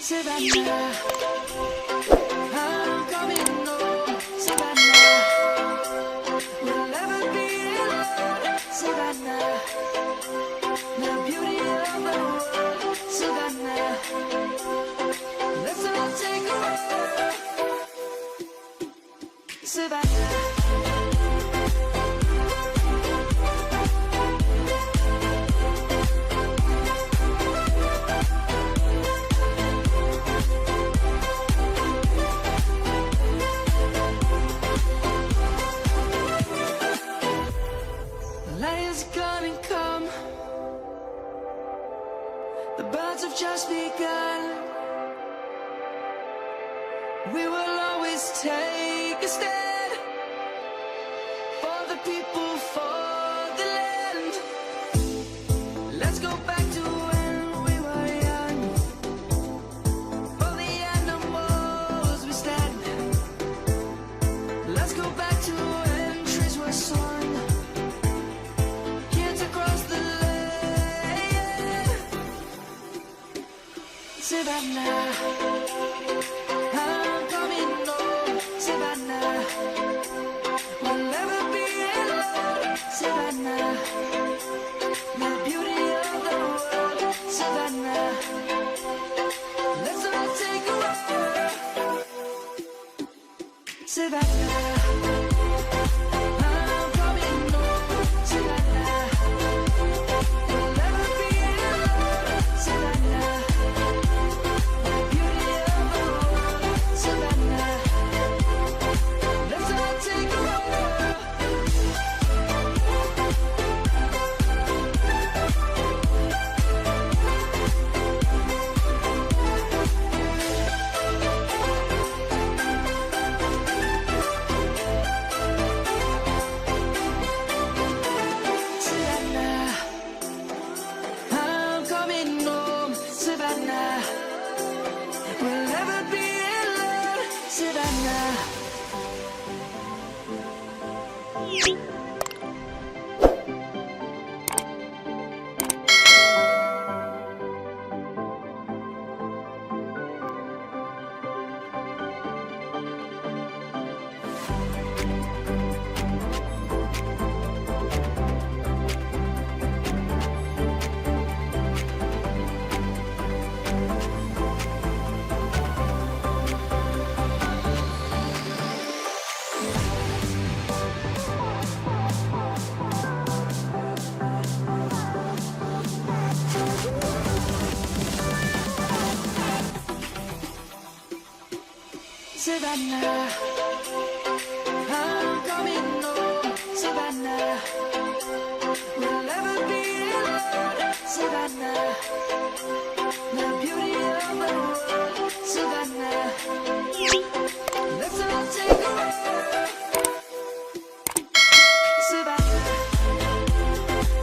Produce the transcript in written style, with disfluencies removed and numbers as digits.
Savannah, I'm coming home. Savannah, we'll never be alone. Savannah, the beauty of the world. Savannah, let's all take a walk. Savannah. Gonna come. The birds have just begun. We will always take a stand for the people, for the land. Let's go back to when we were young. For the animals we stand. Let's go back to when trees were sown. Savannah, I'm coming home. Savannah, we'll never be alone. Savannah, the beauty of the world. Savannah, let's all take a walk. Savannah. We'll never be alone, Savannah. Savannah.